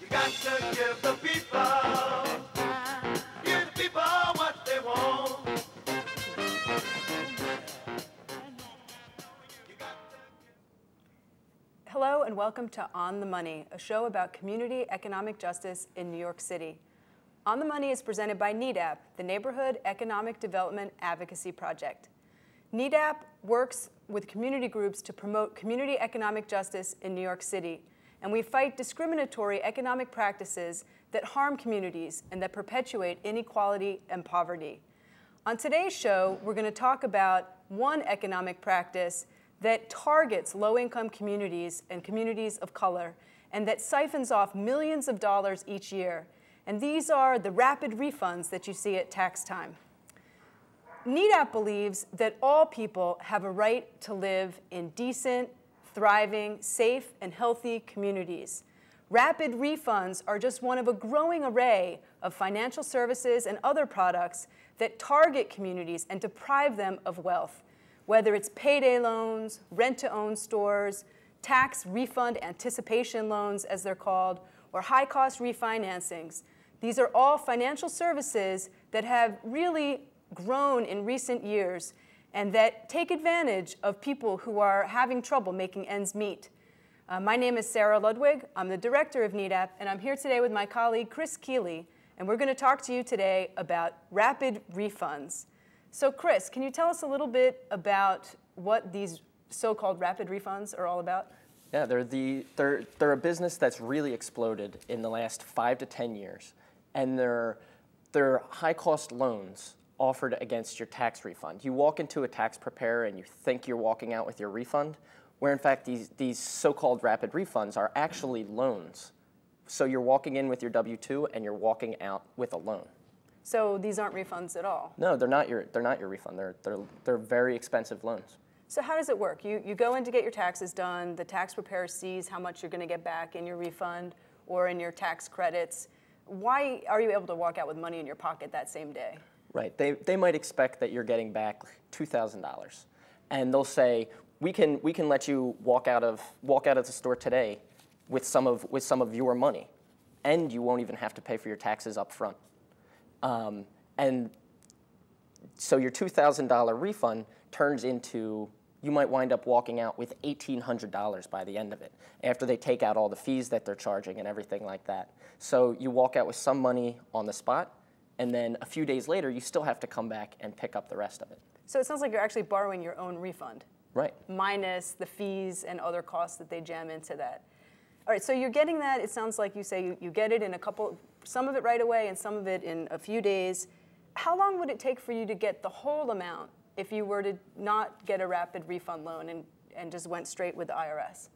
got to give the people what they want. Hello and welcome to On the Money, a show about community economic justice in New York City. On the Money is presented by NEDAP, the Neighborhood Economic Development Advocacy Project. NEDAP works with community groups to promote community economic justice in New York City, and we fight discriminatory economic practices that harm communities and that perpetuate inequality and poverty. On today's show, we're going to talk about one economic practice that targets low-income communities and communities of color, and that siphons off millions of dollars each year. And these are the rapid refunds that you see at tax time. NEDAP believes that all people have a right to live in decent, thriving, safe, and healthy communities. Rapid refunds are just one of a growing array of financial services and other products that target communities and deprive them of wealth, whether it's payday loans, rent-to-own stores, tax refund anticipation loans, as they're called, or high-cost refinancings. These are all financial services that have really grown in recent years and that take advantage of people who are having trouble making ends meet. My name is Sarah Ludwig. I'm the director of NEDAP, and I'm here today with my colleague, Chris Keeley, and we're going to talk to you today about rapid refunds. So Chris, can you tell us a little bit about what these so-called rapid refunds are all about? Yeah, they're a business that's really exploded in the last 5 to 10 years, and they're high-cost loans offered against your tax refund. You walk into a tax preparer and you think you're walking out with your refund, where in fact these so-called rapid refunds are actually loans. So you're walking in with your W-2 and you're walking out with a loan. So these aren't refunds at all? No, they're not your refund. They're very expensive loans. So how does it work? You go in to get your taxes done, the tax preparer sees how much you're going to get back in your refund or in your tax credits. Why are you able to walk out with money in your pocket that same day? Right. They might expect that you're getting back $2,000, and they'll say, we can let you walk out of the store today with some of your money, and you won't even have to pay for your taxes up front. And so your $2,000 refund turns into, you might wind up walking out with $1,800 by the end of it, after they take out all the fees that they're charging and everything like that. So you walk out with some money on the spot, and then a few days later, you still have to come back and pick up the rest of it. So it sounds like you're actually borrowing your own refund. Right. Minus the fees and other costs that they jam into that. All right, so you're getting that. It sounds like you say you get it in some of it right away and some of it in a few days. How long would it take for you to get the whole amount if you were to not get a rapid refund loan and just went straight with the IRS?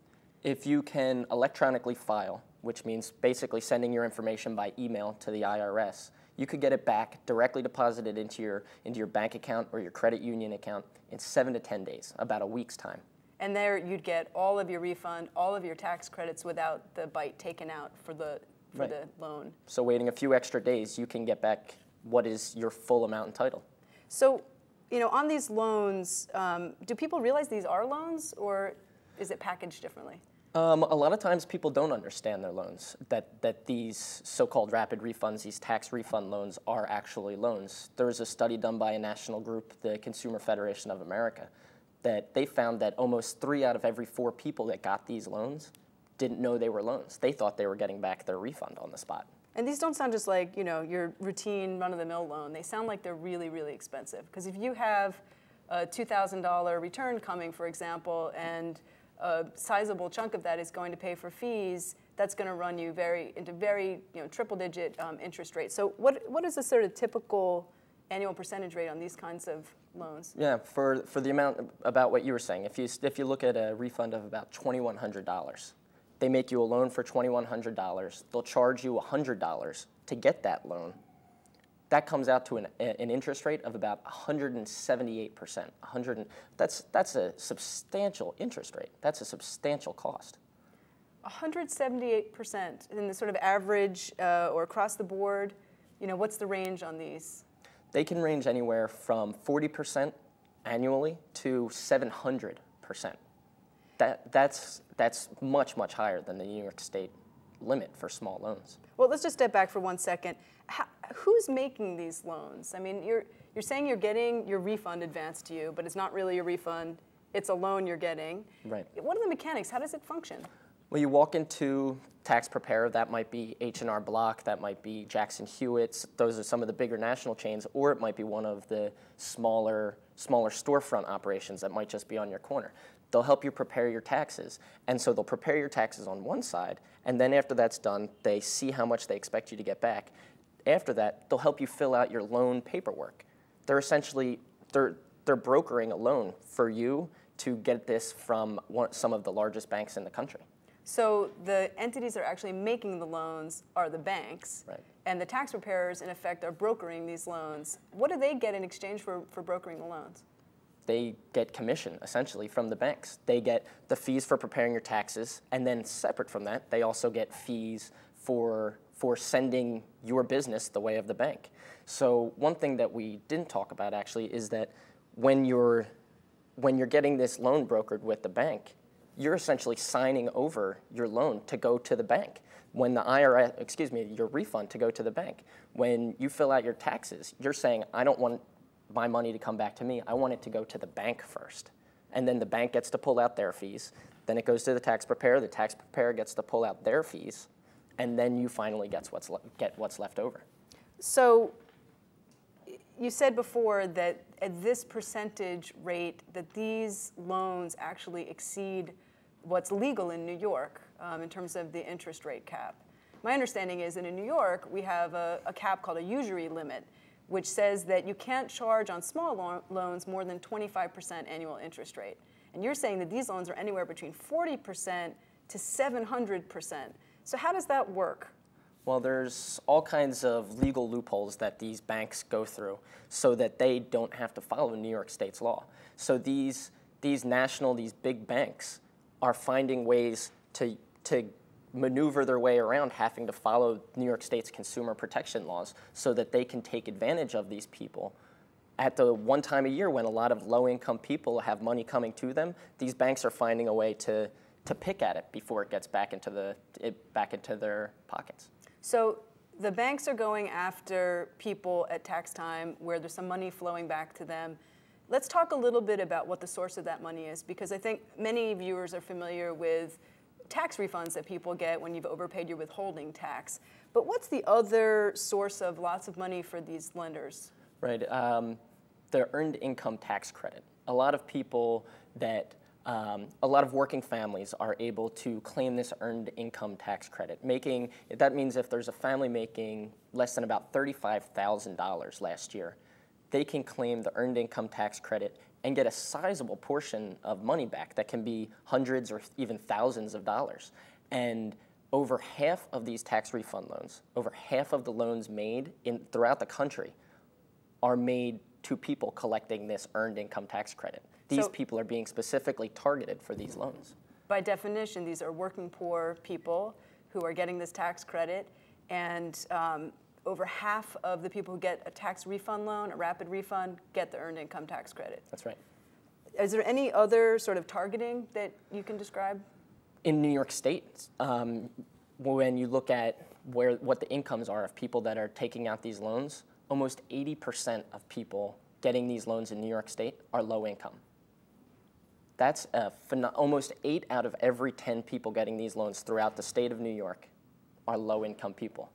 If you can electronically file, which means basically sending your information by email to the IRS, you could get it back directly deposited into your bank account or your credit union account in 7 to 10 days, about a week's time. And there you'd get all of your refund, all of your tax credits without the bite taken out for the loan. So waiting a few extra days, you can get back what is your full amount entitled. So, on these loans, do people realize these are loans, or is it packaged differently? A lot of times people don't understand their loans, that these so-called rapid refunds, these tax refund loans, are actually loans. There was a study done by a national group, the Consumer Federation of America, that they found that almost 3 out of every 4 people that got these loans didn't know they were loans. They thought they were getting back their refund on the spot. And these don't sound just like, your routine run-of-the-mill loan. They sound like they're really, really expensive. Because if you have a $2,000 return coming, for example, and a sizable chunk of that is going to pay for fees, that's going to run you into very triple-digit interest rates. So what is the sort of typical annual percentage rate on these kinds of loans? Yeah, for the amount, about what you were saying, if you look at a refund of about $2,100, they make you a loan for $2,100. They'll charge you $100 to get that loan. That comes out to an interest rate of about 178%. That's a substantial interest rate. That's a substantial cost. 178% in the sort of average or across the board. What's the range on these? They can range anywhere from 40% annually to 700%. That's much, much higher than the New York State limit for small loans. Well, let's just step back for 1 second. Who's making these loans? I mean, you're saying you're getting your refund advanced to you, but it's not really a refund. It's a loan you're getting. Right. What are the mechanics? How does it function? Well, you walk into tax preparer. That might be H&R Block. That might be Jackson Hewitt's. Those are some of the bigger national chains, or it might be one of the smaller storefront operations that might just be on your corner. They'll help you prepare your taxes. And so they'll prepare your taxes on one side, and then after that's done, they see how much they expect you to get back. After that, they'll help you fill out your loan paperwork. They're essentially, they're brokering a loan for you to get this from some of the largest banks in the country. So the entities that are actually making the loans are the banks, right, and the tax preparers, in effect, are brokering these loans. What do they get in exchange for brokering the loans? They get commission, essentially, from the banks. They get the fees for preparing your taxes, and then separate from that, they also get fees for sending your business the way of the bank. So one thing that we didn't talk about, actually, is that when you're getting this loan brokered with the bank, you're essentially signing over your loan to go to the bank. When the IRS, your refund to go to the bank. When you fill out your taxes, you're saying, I don't want my money to come back to me. I want it to go to the bank first. And then the bank gets to pull out their fees. Then it goes to the tax preparer. The tax preparer gets to pull out their fees. And then you finally get what's left over. So you said before that at this percentage rate that these loans actually exceed what's legal in New York in terms of the interest rate cap. My understanding is that in New York we have a cap called a usury limit, which says that you can't charge on small loans more than 25% annual interest rate. And you're saying that these loans are anywhere between 40% to 700%. So how does that work? Well, there's all kinds of legal loopholes that these banks go through so that they don't have to follow New York State's law. So these big banks are finding ways to maneuver their way around having to follow New York State's consumer protection laws so that they can take advantage of these people. At the one time a year when a lot of low-income people have money coming to them, these banks are finding a way to pick at it before it gets back into their pockets. So the banks are going after people at tax time where there's some money flowing back to them. Let's talk a little bit about what the source of that money is, because I think many viewers are familiar with tax refunds that people get when you've overpaid your withholding tax. But what's the other source of lots of money for these lenders? Right, the earned income tax credit. A lot of people a lot of working families are able to claim this earned income tax credit. That means if there's a family making less than about $35,000 last year, they can claim the earned income tax credit and get a sizable portion of money back that can be hundreds or even thousands of dollars. And over half of these tax refund loans, over half of the loans made throughout the country are made to people collecting this earned income tax credit. These people are being specifically targeted for these loans. By definition, these are working poor people who are getting this tax credit, and over half of the people who get a tax refund loan, a rapid refund, get the earned income tax credit. That's right. Is there any other sort of targeting that you can describe? In New York State, when you look at what the incomes are of people that are taking out these loans, almost 80% of people getting these loans in New York State are low income. That's almost 8 out of every 10 people getting these loans throughout the state of New York are low income people.